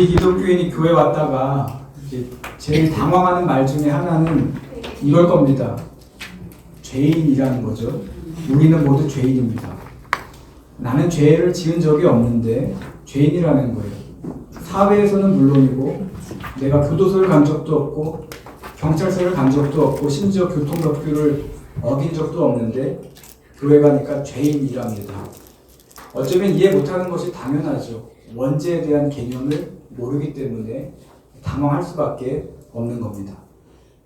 우리 기독교인이 교회 왔다가 이제 제일 당황하는 말 중에 하나는 이걸 겁니다. 죄인이라는 거죠. 우리는 모두 죄인입니다. 나는 죄를 지은 적이 없는데 죄인이라는 거예요. 사회에서는 물론이고 내가 교도소를 간 적도 없고 경찰서를 간 적도 없고 심지어 교통법규를 어긴 적도 없는데 교회 가니까 죄인이랍니다. 어쩌면 이해 못하는 것이 당연하죠. 원죄에 대한 개념을 모르기 때문에 당황할 수밖에 없는 겁니다.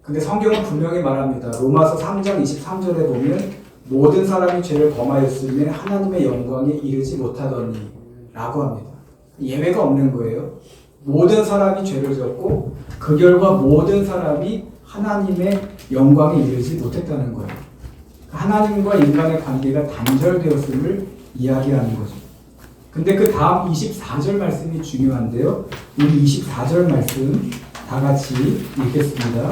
근데 성경은 분명히 말합니다. 로마서 3장 23절에 보면 모든 사람이 죄를 범하였으면 하나님의 영광에 이르지 못하더니 라고 합니다. 예외가 없는 거예요. 모든 사람이 죄를 졌고 그 결과 모든 사람이 하나님의 영광에 이르지 못했다는 거예요. 하나님과 인간의 관계가 단절되었음을 이야기하는 거죠. 근데 그 다음 24절 말씀이 중요한데요. 우리 24절 말씀 다 같이 읽겠습니다.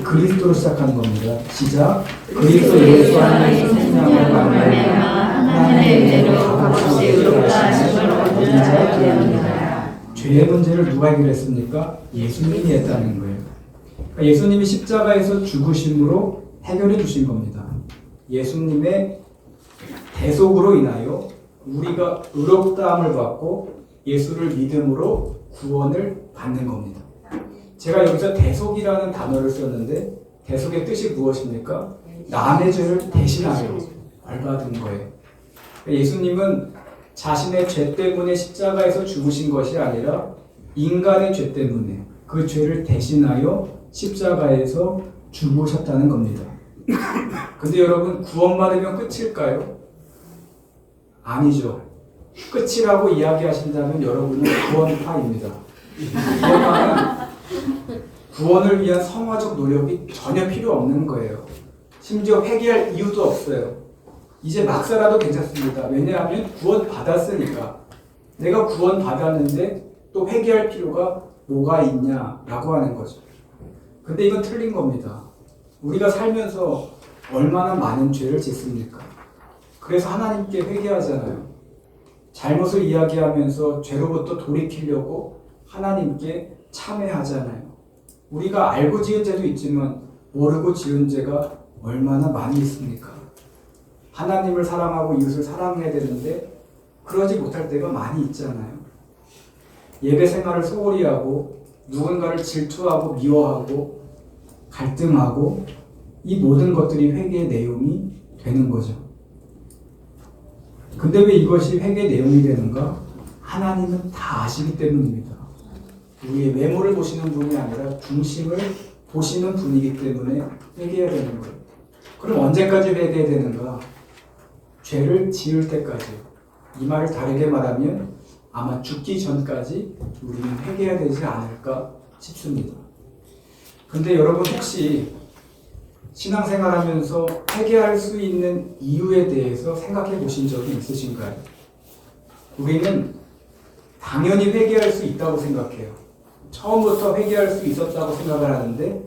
그리스도로 시작하는 겁니다. 시작. 그리스도 예수 안에서 생명을 말미암아 하나님의 은혜로 값없이 의롭다 하심을 얻은 자가 되었느니라. 죄의 문제를 누가 해결했습니까? 예수님이 했다는 거예요. 그러니까 예수님이 십자가에서 죽으심으로 해결해 주신 겁니다. 예수님의 대속으로 인하여 우리가 의롭다함을 받고 예수를 믿음으로 구원을 받는 겁니다. 제가 여기서 대속이라는 단어를 썼는데 대속의 뜻이 무엇입니까? 남의 죄를 대신하여 벌받은 거예요. 예수님은 자신의 죄 때문에 십자가에서 죽으신 것이 아니라 인간의 죄 때문에 그 죄를 대신하여 십자가에서 죽으셨다는 겁니다. 근데 여러분, 구원받으면 끝일까요? 아니죠. 끝이라고 이야기하신다면 여러분은 구원파입니다. 구원파는 구원을 위한 성화적 노력이 전혀 필요 없는 거예요. 심지어 회개할 이유도 없어요. 이제 막 살아도 괜찮습니다. 왜냐하면 구원 받았으니까. 내가 구원 받았는데 또 회개할 필요가 뭐가 있냐라고 하는 거죠. 근데 이건 틀린 겁니다. 우리가 살면서 얼마나 많은 죄를 짓습니까? 그래서 하나님께 회개하잖아요. 잘못을 이야기하면서 죄로부터 돌이키려고 하나님께 참회하잖아요. 우리가 알고 지은 죄도 있지만 모르고 지은 죄가 얼마나 많이 있습니까? 하나님을 사랑하고 이웃을 사랑해야 되는데 그러지 못할 때가 많이 있잖아요. 예배 생활을 소홀히 하고 누군가를 질투하고 미워하고 갈등하고 이 모든 것들이 회개의 내용이 되는 거죠. 근데 왜 이것이 회개의 내용이 되는가? 하나님은 다 아시기 때문입니다. 우리의 외모를 보시는 분이 아니라 중심을 보시는 분이기 때문에 회개해야 되는 거예요. 그럼 언제까지 회개해야 되는가? 죄를 지을 때까지요. 이 말을 다르게 말하면 아마 죽기 전까지 우리는 회개해야 되지 않을까 싶습니다. 근데 여러분, 혹시 신앙생활하면서 회개할 수 있는 이유에 대해서 생각해 보신 적이 있으신가요? 우리는 당연히 회개할 수 있다고 생각해요. 처음부터 회개할 수 있었다고 생각을 하는데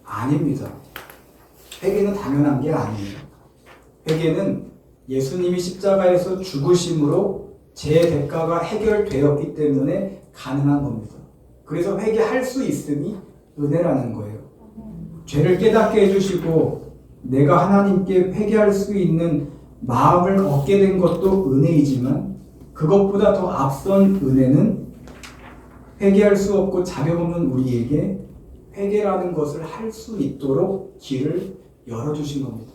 아닙니다. 회개는 당연한 게 아니에요. 회개는 예수님이 십자가에서 죽으심으로 제 대가가 해결되었기 때문에 가능한 겁니다. 그래서 회개할 수 있음이 은혜라는 거예요. 죄를 깨닫게 해주시고 내가 하나님께 회개할 수 있는 마음을 얻게 된 것도 은혜이지만 그것보다 더 앞선 은혜는 회개할 수 없고 자격 없는 우리에게 회개라는 것을 할 수 있도록 길을 열어주신 겁니다.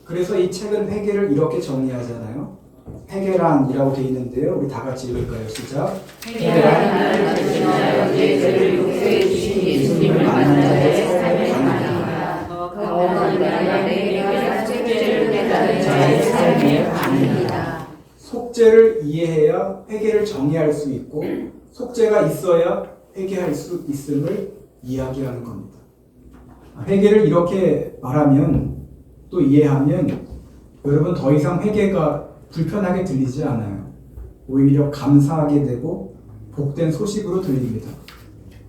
그래서 이 책은 회개를 이렇게 정리하잖아요. 회개란이라고 되어 있는데요. 우리 다 같이 읽을까요? 시작. 회개란 나를 대신하여 내 죄를 용서해 주신 예수님을 만난 자의 삶의 반응이다. 더욱 인간의 내가 속죄를 깨닫는 자의 삶의 반응이다. 속죄를 이해해야 회개를 정의할 수 있고 속죄가 있어야 회개할 수 있음을 이야기하는 겁니다. 회개를 이렇게 말하면 또 이해하면 여러분 더 이상 회개가 불편하게 들리지 않아요. 오히려 감사하게 되고 복된 소식으로 들립니다.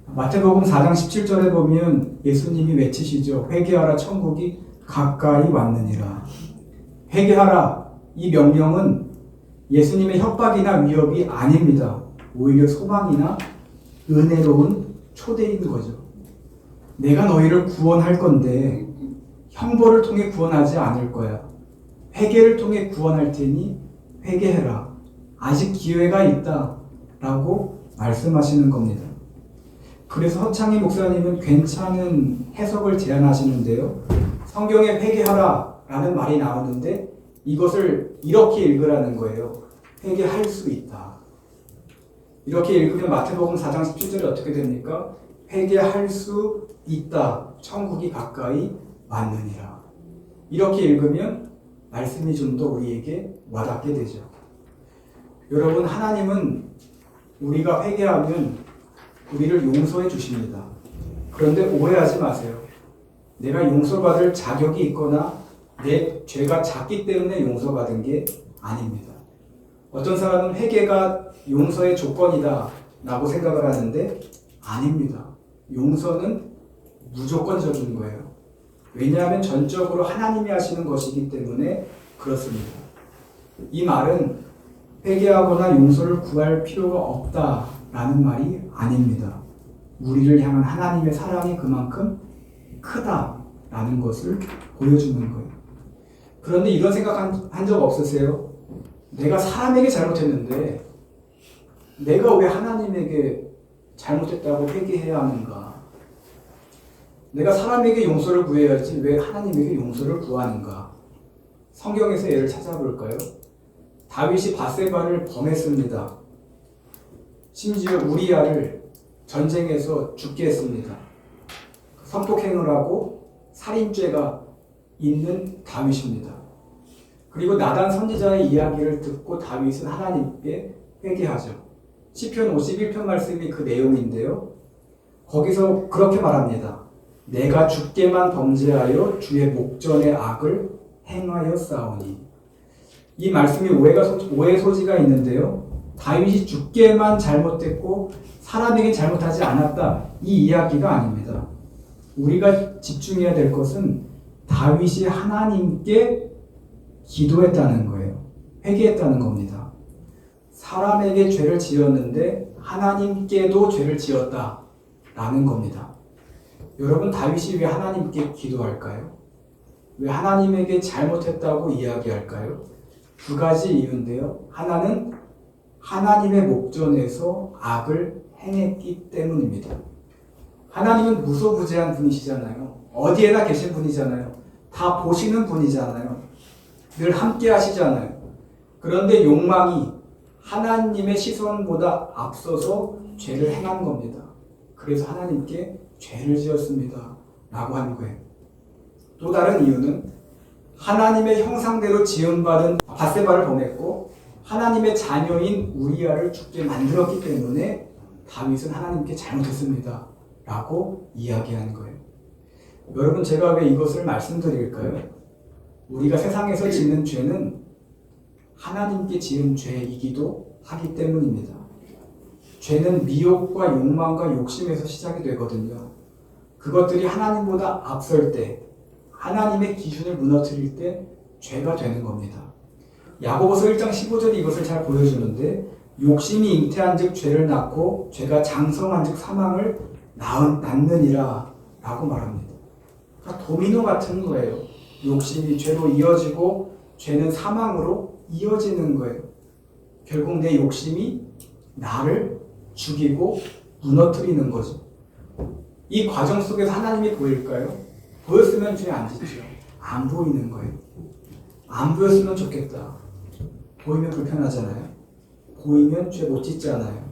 마태복음 4장 17절에 보면 예수님이 외치시죠. 회개하라, 천국이 가까이 왔느니라. 회개하라, 이 명령은 예수님의 협박이나 위협이 아닙니다. 오히려 소망이나 은혜로운 초대인 거죠. 내가 너희를 구원할 건데 형벌을 통해 구원하지 않을 거야. 회개를 통해 구원할 테니 회개해라. 아직 기회가 있다. 라고 말씀하시는 겁니다. 그래서 허창희 목사님은 괜찮은 해석을 제안하시는데요. 성경에 회개하라 라는 말이 나오는데 이것을 이렇게 읽으라는 거예요. 회개할 수 있다. 이렇게 읽으면 마태복음 4장 17절에 어떻게 됩니까? 회개할 수 있다. 천국이 가까이 왔느니라. 이렇게 읽으면 말씀이 좀 더 우리에게 와닿게 되죠. 여러분, 하나님은 우리가 회개하면 우리를 용서해 주십니다. 그런데 오해하지 마세요. 내가 용서받을 자격이 있거나 내 죄가 작기 때문에 용서받은 게 아닙니다. 어떤 사람은 회개가 용서의 조건이다 라고 생각을 하는데 아닙니다. 용서는 무조건적인 거예요. 왜냐하면 전적으로 하나님이 하시는 것이기 때문에 그렇습니다. 이 말은 회개하거나 용서를 구할 필요가 없다라는 말이 아닙니다. 우리를 향한 하나님의 사랑이 그만큼 크다라는 것을 보여주는 거예요. 그런데 이런 생각 한 적 없으세요? 내가 사람에게 잘못했는데 내가 왜 하나님에게 잘못했다고 회개해야 하는가? 내가 사람에게 용서를 구해야지 왜 하나님에게 용서를 구하는가? 성경에서 예를 찾아볼까요? 다윗이 밧세바를 범했습니다. 심지어 우리아를 전쟁에서 죽게 했습니다. 성폭행을 하고 살인죄가 있는 다윗입니다. 그리고 나단 선지자의 이야기를 듣고 다윗은 하나님께 회개하죠. 시편 51편 말씀이 그 내용인데요. 거기서 그렇게 말합니다. 내가 주께만 범죄하여 주의 목전의 악을 행하여 싸우니. 이 말씀이 오해 소지가 있는데요. 다윗이 주께만 잘못했고 사람에게 잘못하지 않았다. 이 이야기가 아닙니다. 우리가 집중해야 될 것은 다윗이 하나님께 기도했다는 거예요. 회개했다는 겁니다. 사람에게 죄를 지었는데 하나님께도 죄를 지었다라는 겁니다. 여러분, 다윗이 왜 하나님께 기도할까요? 왜 하나님에게 잘못했다고 이야기할까요? 두 가지 이유인데요. 하나는 하나님의 목전에서 악을 행했기 때문입니다. 하나님은 무소부재한 분이시잖아요. 어디에나 계신 분이잖아요. 다 보시는 분이잖아요. 늘 함께 하시잖아요. 그런데 욕망이 하나님의 시선보다 앞서서 죄를 행한 겁니다. 그래서 하나님께 죄를 지었습니다. 라고 하는 거예요. 또 다른 이유는 하나님의 형상대로 지음받은 밧세바를 범했고 하나님의 자녀인 우리아를 죽게 만들었기 때문에 다윗은 하나님께 잘못했습니다. 라고 이야기하는 거예요. 여러분, 제가 왜 이것을 말씀드릴까요? 우리가 세상에서 짓는 죄는 하나님께 지은 죄이기도 하기 때문입니다. 죄는 미혹과 욕망과 욕심에서 시작이 되거든요. 그것들이 하나님보다 앞설 때, 하나님의 기준을 무너뜨릴 때 죄가 되는 겁니다. 야고보서 1장 15절이 이것을 잘 보여주는데 욕심이 잉태한 즉 죄를 낳고 죄가 장성한 즉 사망을 낳느니라 라고 말합니다. 그러니까 도미노 같은 거예요. 욕심이 죄로 이어지고 죄는 사망으로 이어지는 거예요. 결국 내 욕심이 나를 죽이고 무너뜨리는 거죠. 이 과정 속에서 하나님이 보일까요? 보였으면 죄 안 짓죠. 안 보이는 거예요. 안 보였으면 좋겠다. 보이면 불편하잖아요. 보이면 죄 못 짓잖아요.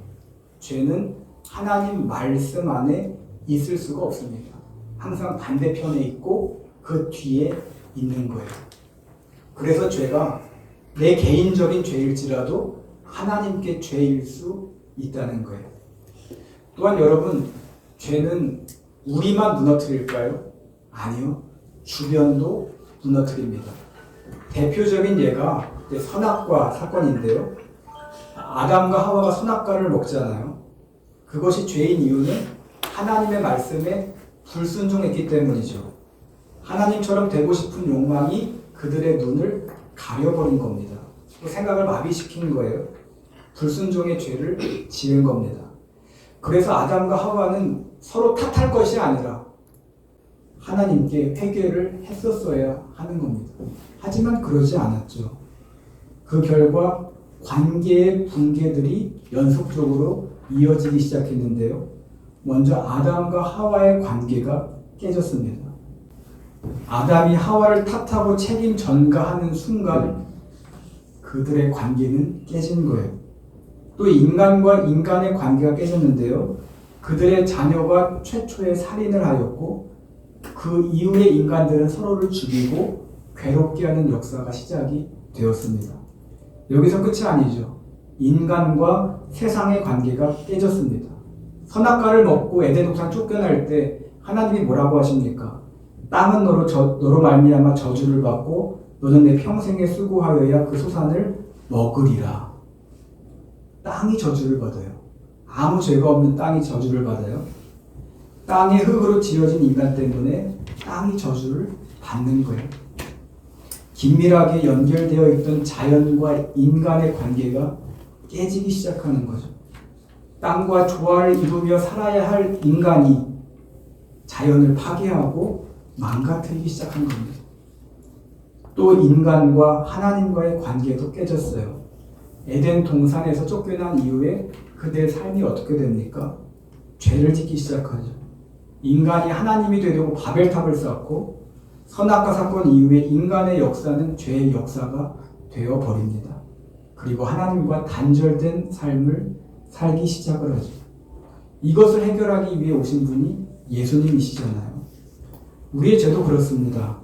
죄는 하나님 말씀 안에 있을 수가 없습니다. 항상 반대편에 있고 그 뒤에 있는 거예요. 그래서 죄가 내 개인적인 죄일지라도 하나님께 죄일 수 있다는 거예요. 또한 여러분, 죄는 우리만 무너뜨릴까요? 아니요. 주변도 무너뜨립니다. 대표적인 예가 선악과 사건인데요. 아담과 하와가 선악과를 먹잖아요. 그것이 죄인 이유는 하나님의 말씀에 불순종했기 때문이죠. 하나님처럼 되고 싶은 욕망이 그들의 눈을 가려버린 겁니다. 생각을 마비시킨 거예요. 불순종의 죄를 지은 겁니다. 그래서 아담과 하와는 서로 탓할 것이 아니라 하나님께 회개를 했었어야 하는 겁니다. 하지만 그러지 않았죠. 그 결과 관계의 붕괴들이 연속적으로 이어지기 시작했는데요. 먼저 아담과 하와의 관계가 깨졌습니다. 아담이 하와를 탓하고 책임 전가하는 순간 그들의 관계는 깨진 거예요. 또 인간과 인간의 관계가 깨졌는데요. 그들의 자녀가 최초의 살인을 하였고 그 이후에 인간들은 서로를 죽이고 괴롭게 하는 역사가 시작이 되었습니다. 여기서 끝이 아니죠. 인간과 세상의 관계가 깨졌습니다. 선악과를 먹고 에덴 동산 쫓겨날 때 하나님이 뭐라고 하십니까? 땅은 너로 말미암아 저주를 받고 너는 내 평생에 수고하여야 그 소산을 먹으리라. 땅이 저주를 받아요. 아무 죄가 없는 땅이 저주를 받아요. 땅의 흙으로 지어진 인간 때문에 땅이 저주를 받는 거예요. 긴밀하게 연결되어 있던 자연과 인간의 관계가 깨지기 시작하는 거죠. 땅과 조화를 이루며 살아야 할 인간이 자연을 파괴하고 망가뜨리기 시작한 겁니다. 또 인간과 하나님과의 관계도 깨졌어요. 에덴 동산에서 쫓겨난 이후에 그들의 삶이 어떻게 됩니까? 죄를 짓기 시작하죠. 인간이 하나님이 되려고 바벨탑을 쌓고 선악과 사건 이후에 인간의 역사는 죄의 역사가 되어버립니다. 그리고 하나님과 단절된 삶을 살기 시작을 하죠. 이것을 해결하기 위해 오신 분이 예수님이시잖아요. 우리의 죄도 그렇습니다.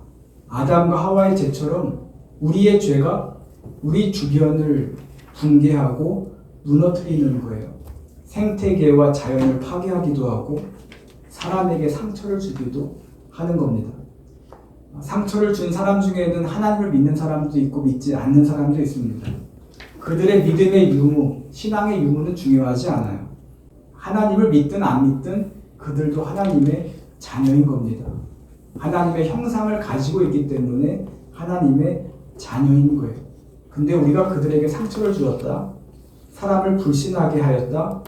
아담과 하와의 죄처럼 우리의 죄가 우리 주변을 붕괴하고 무너뜨리는 거예요. 생태계와 자연을 파괴하기도 하고 사람에게 상처를 주기도 하는 겁니다. 상처를 준 사람 중에는 하나님을 믿는 사람도 있고 믿지 않는 사람도 있습니다. 그들의 믿음의 유무, 신앙의 유무는 중요하지 않아요. 하나님을 믿든 안 믿든 그들도 하나님의 자녀인 겁니다. 하나님의 형상을 가지고 있기 때문에 하나님의 자녀인 거예요. 근데 우리가 그들에게 상처를 주었다, 사람을 불신하게 하였다,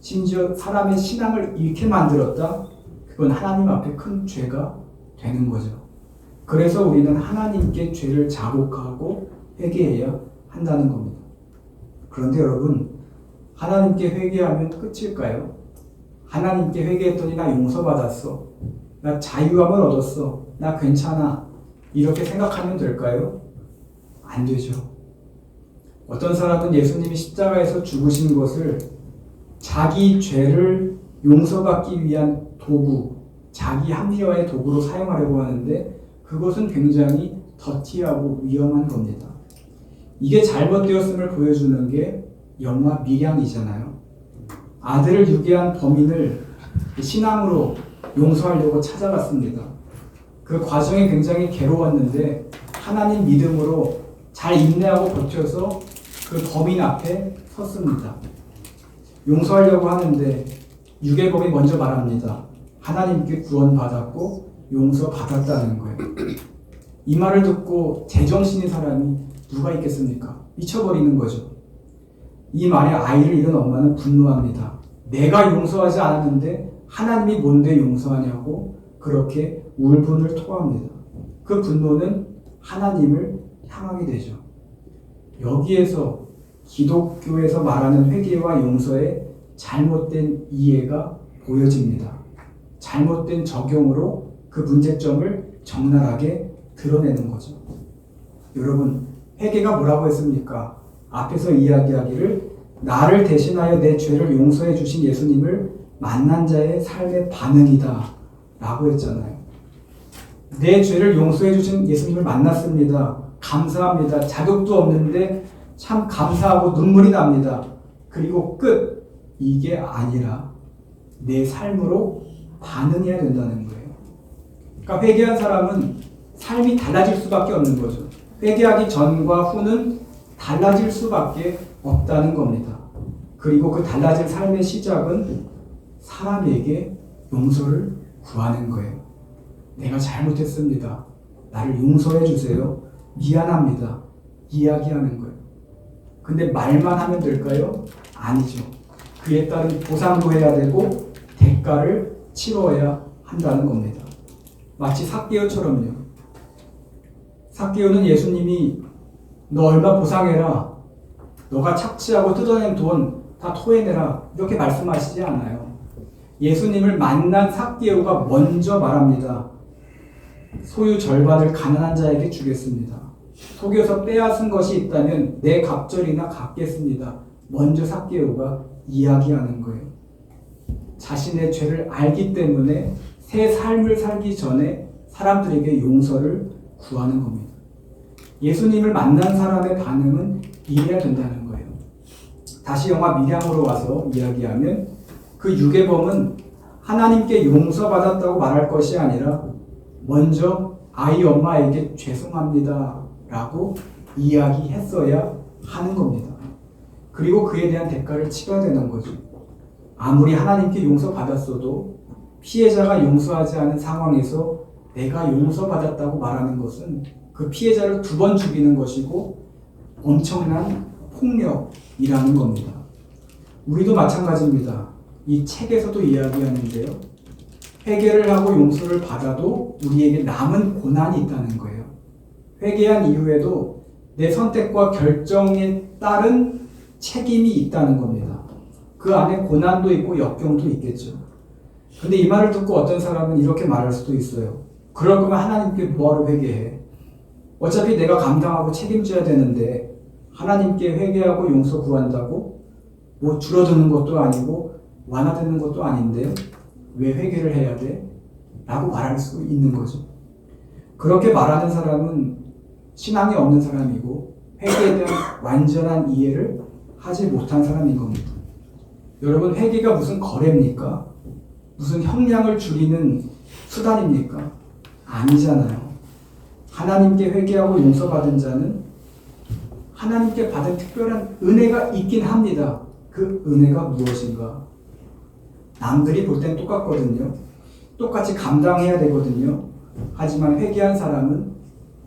심지어 사람의 신앙을 잃게 만들었다, 그건 하나님 앞에 큰 죄가 되는 거죠. 그래서 우리는 하나님께 죄를 자복하고 회개해야 한다는 겁니다. 그런데 여러분, 하나님께 회개하면 끝일까요? 하나님께 회개했더니 나 용서받았어, 나 자유함을 얻었어, 나 괜찮아, 이렇게 생각하면 될까요? 안 되죠. 어떤 사람은 예수님이 십자가에서 죽으신 것을 자기 죄를 용서받기 위한 도구, 자기 합리화의 도구로 사용하려고 하는데 그것은 굉장히 더티하고 위험한 겁니다. 이게 잘못되었음을 보여주는 게 영화 밀양이잖아요. 아들을 유괴한 범인을 신앙으로 용서하려고 찾아갔습니다. 그 과정이 굉장히 괴로웠는데 하나님 믿음으로 잘 인내하고 버텨서 그 범인 앞에 섰습니다. 용서하려고 하는데 유괴범이 먼저 말합니다. 하나님께 구원받았고 용서받았다는 거예요. 이 말을 듣고 제정신인 사람이 누가 있겠습니까? 미쳐버리는 거죠. 이 말에 아이를 잃은 엄마는 분노합니다. 내가 용서하지 않았는데 하나님이 뭔데 용서하냐고 그렇게 울분을 토합니다. 그 분노는 하나님을 향하게 되죠. 여기에서 기독교에서 말하는 회개와 용서의 잘못된 이해가 보여집니다. 잘못된 적용으로 그 문제점을 적나라하게 드러내는 거죠. 여러분, 회개가 뭐라고 했습니까? 앞에서 이야기하기를 나를 대신하여 내 죄를 용서해 주신 예수님을 만난 자의 삶의 반응이다 라고 했잖아요. 내 죄를 용서해 주신 예수님을 만났습니다. 감사합니다. 자격도 없는데 참 감사하고 눈물이 납니다. 그리고 끝! 이게 아니라 내 삶으로 반응해야 된다는 거예요. 그러니까 회개한 사람은 삶이 달라질 수밖에 없는 거죠. 회개하기 전과 후는 달라질 수밖에 없다는 겁니다. 그리고 그 달라질 삶의 시작은 사람에게 용서를 구하는 거예요. 내가 잘못했습니다. 나를 용서해 주세요. 미안합니다. 이야기하는 거예요. 근데 말만 하면 될까요? 아니죠. 그에 따른 보상도 해야 되고 대가를 치러야 한다는 겁니다. 마치 삭개오처럼요. 삭개오는 예수님이 너 얼마 보상해라, 너가 착취하고 뜯어낸 돈 다 토해내라, 이렇게 말씀하시지 않아요. 예수님을 만난 삭개오가 먼저 말합니다. 소유 절반을 가난한 자에게 주겠습니다. 속여서 빼앗은 것이 있다면 내 갑절이나 갚겠습니다. 먼저 삭개오가 이야기하는 거예요. 자신의 죄를 알기 때문에 새 삶을 살기 전에 사람들에게 용서를 구하는 겁니다. 예수님을 만난 사람의 반응은 이래야 된다는 거예요. 다시 영화 밀양으로 와서 이야기하면 그 유괴범은 하나님께 용서받았다고 말할 것이 아니라 먼저 아이 엄마에게 죄송합니다 라고 이야기했어야 하는 겁니다. 그리고 그에 대한 대가를 치러야 되는 거죠. 아무리 하나님께 용서받았어도 피해자가 용서하지 않은 상황에서 내가 용서받았다고 말하는 것은 그 피해자를 2번 죽이는 것이고 엄청난 폭력이라는 겁니다. 우리도 마찬가지입니다. 이 책에서도 이야기하는데요. 회개를 하고 용서를 받아도 우리에게 남은 고난이 있다는 거예요. 회개한 이후에도 내 선택과 결정에 따른 책임이 있다는 겁니다. 그 안에 고난도 있고 역경도 있겠죠. 근데 이 말을 듣고 어떤 사람은 이렇게 말할 수도 있어요. 그럴 거면 하나님께 뭐하러 회개해? 어차피 내가 감당하고 책임져야 되는데 하나님께 회개하고 용서 구한다고 뭐 줄어드는 것도 아니고 완화되는 것도 아닌데 왜 회개를 해야 돼? 라고 말할 수 있는 거죠. 그렇게 말하는 사람은 신앙이 없는 사람이고 회개에 대한 완전한 이해를 하지 못한 사람인 겁니다. 여러분, 회개가 무슨 거래입니까? 무슨 형량을 줄이는 수단입니까? 아니잖아요. 하나님께 회개하고 용서받은 자는 하나님께 받은 특별한 은혜가 있긴 합니다. 그 은혜가 무엇인가? 남들이 볼 땐 똑같거든요. 똑같이 감당해야 되거든요. 하지만 회개한 사람은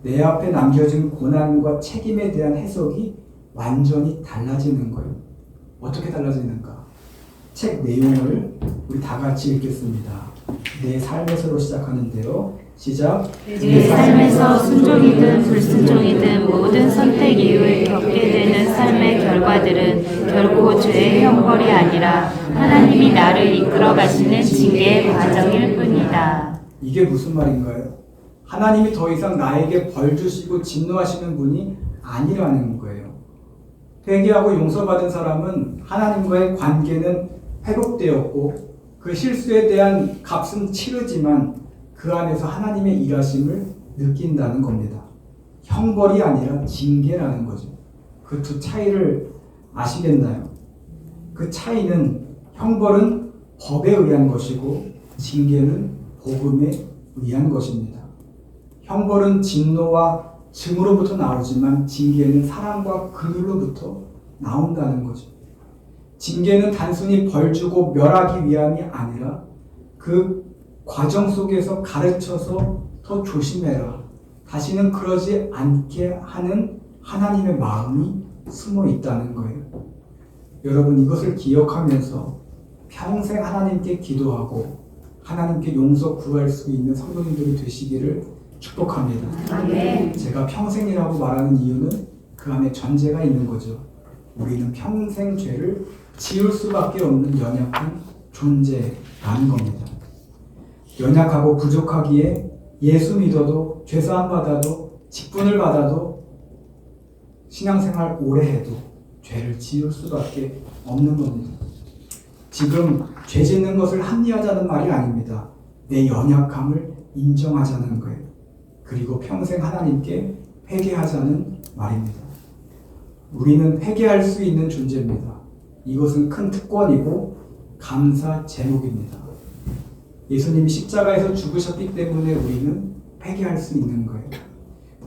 내 앞에 남겨진 고난과 책임에 대한 해석이 완전히 달라지는 거예요. 어떻게 달라지는가? 책 내용을 우리 다 같이 읽겠습니다. 내 삶에서로 시작하는데요. 시작. 내 삶에서 순종이든 불순종이든 모든 선택 이후에 겪게 되는 삶의 결과들은 결코 죄의 형벌이 아니라 하나님이 나를 이끌어 가시는 징계의 과정일 뿐이다. 이게 무슨 말인가요? 하나님이 더 이상 나에게 벌 주시고 진노하시는 분이 아니라는 거예요. 회개하고 용서받은 사람은 하나님과의 관계는 회복되었고 그 실수에 대한 값은 치르지만 그 안에서 하나님의 일하심을 느낀다는 겁니다. 형벌이 아니라 징계라는 거죠. 그 두 차이를 아시겠나요? 그 차이는 형벌은 법에 의한 것이고 징계는 복음에 의한 것입니다. 형벌은 진노와 증오로부터 나오지만 징계는 사랑과 긍휼로부터 나온다는 거죠. 징계는 단순히 벌 주고 멸하기 위함이 아니라 그 과정 속에서 가르쳐서 더 조심해라, 다시는 그러지 않게 하는 하나님의 마음이 숨어 있다는 거예요. 여러분, 이것을 기억하면서 평생 하나님께 기도하고 하나님께 용서 구할 수 있는 성도님들이 되시기를 축복합니다. 아멘. 제가 평생이라고 말하는 이유는 그 안에 전제가 있는 거죠. 우리는 평생 죄를 지을 수밖에 없는 연약한 존재라는 겁니다. 연약하고 부족하기에 예수 믿어도 죄사함 받아도 직분을 받아도 신앙생활 오래 해도 죄를 지을 수밖에 없는 겁니다. 지금 죄 짓는 것을 합리화하자는 말이 아닙니다. 내 연약함을 인정하자는 거예요. 그리고 평생 하나님께 회개하자는 말입니다. 우리는 회개할 수 있는 존재입니다. 이것은 큰 특권이고 감사 제목입니다. 예수님이 십자가에서 죽으셨기 때문에 우리는 회개할 수 있는 거예요.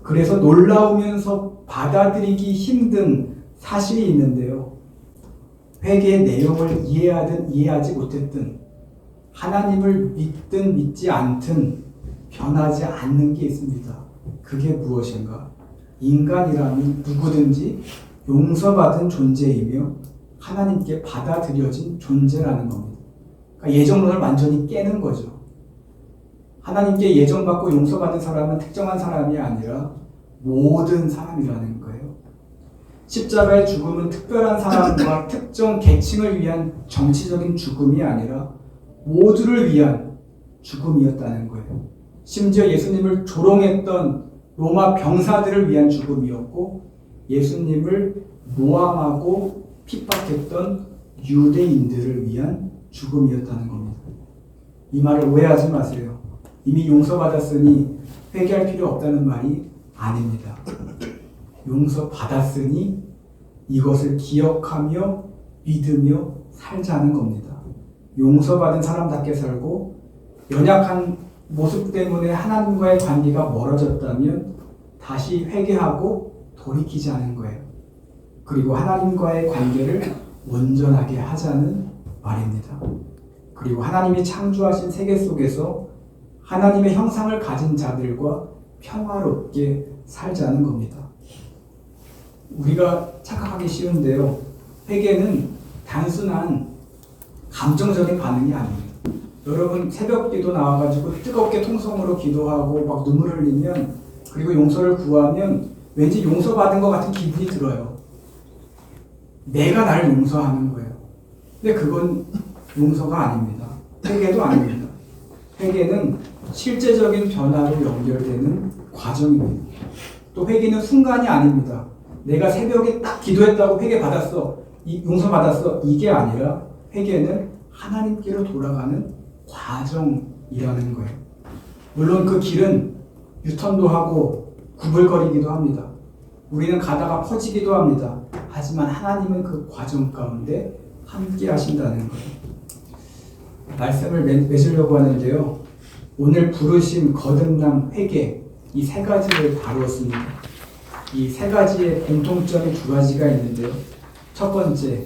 그래서 놀라우면서 받아들이기 힘든 사실이 있는데요. 회개의 내용을 이해하든 이해하지 못했든 하나님을 믿든 믿지 않든 변하지 않는 게 있습니다. 그게 무엇인가? 인간이라면 누구든지 용서받은 존재이며 하나님께 받아들여진 존재라는 겁니다. 그러니까 예정론을 완전히 깨는 거죠. 하나님께 예정받고 용서받은 사람은 특정한 사람이 아니라 모든 사람이라는 거예요. 십자가의 죽음은 특별한 사람과 특정 계층을 위한 정치적인 죽음이 아니라 모두를 위한 죽음이었다는 거예요. 심지어 예수님을 조롱했던 로마 병사들을 위한 죽음이었고 예수님을 모함하고 핍박했던 유대인들을 위한 죽음이었다는 겁니다. 이 말을 오해하지 마세요. 이미 용서받았으니 회개할 필요 없다는 말이 아닙니다. 용서받았으니 이것을 기억하며 믿으며 살자는 겁니다. 용서받은 사람답게 살고 연약한 모습 때문에 하나님과의 관계가 멀어졌다면 다시 회개하고 돌이키지 않은 거예요. 그리고 하나님과의 관계를 온전하게 하자는 말입니다. 그리고 하나님이 창조하신 세계 속에서 하나님의 형상을 가진 자들과 평화롭게 살자는 겁니다. 우리가 착각하기 쉬운데요. 회개는 단순한 감정적인 반응이 아니에요. 여러분 새벽 기도 나와가지고 뜨겁게 통성으로 기도하고 막 눈물 흘리면 그리고 용서를 구하면 왠지 용서받은 것 같은 기분이 들어요. 내가 날 용서하는 거예요. 근데 그건 용서가 아닙니다. 회개도 아닙니다. 회개는 실제적인 변화로 연결되는 과정입니다. 또 회개는 순간이 아닙니다. 내가 새벽에 딱 기도했다고 회개 받았어, 용서 받았어, 이게 아니라 회개는 하나님께로 돌아가는 과정이라는 거예요. 물론 그 길은 유턴도 하고 구불거리기도 합니다. 우리는 가다가 퍼지기도 합니다. 하지만 하나님은 그 과정 가운데 함께 하신다는 거예요. 말씀을 맺으려고 하는데요. 오늘 부르심, 거듭남, 회개 이 세 가지를 다루었습니다. 이 세 가지의 공통점이 두 가지가 있는데요. 첫 번째,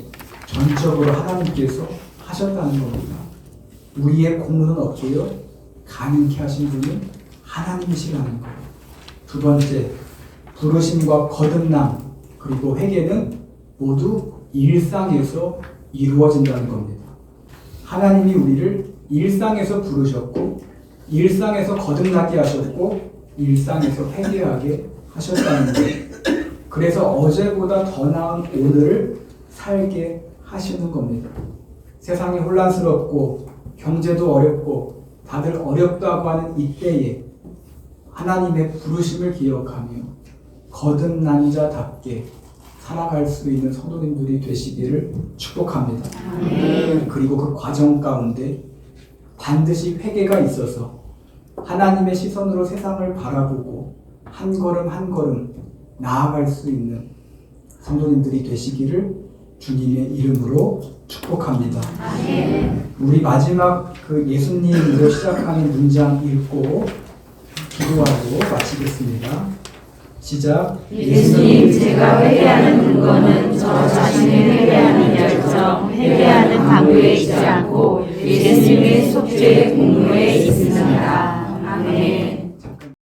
전적으로 하나님께서 하셨다는 겁니다. 우리의 공로는 없고요. 가능케 하신 분은 하나님이시라는 거예요. 두 번째, 부르심과 거듭남 그리고 회개는 모두 일상에서 이루어진다는 겁니다. 하나님이 우리를 일상에서 부르셨고 일상에서 거듭나게 하셨고 일상에서 회개하게 하셨다는 거예요. 그래서 어제보다 더 나은 오늘을 살게 하시는 겁니다. 세상이 혼란스럽고 경제도 어렵고 다들 어렵다고 하는 이때에 하나님의 부르심을 기억하며 거듭난 자답게 살아갈 수 있는 성도님들이 되시기를 축복합니다. 그리고 그 과정 가운데 반드시 회개가 있어서 하나님의 시선으로 세상을 바라보고 한 걸음 한 걸음 나아갈 수 있는 성도님들이 되시기를 주님의 이름으로 축복합니다. 우리 마지막 그 예수님으로 시작하는 문장 읽고 기도하고 마치겠습니다. 시작. 예수님, 제가 회개하는 근거는 저 자신을 회개하는 열정, 회개하는 강도에 있지 않고 예수님의 속죄의 공로에 있습니다.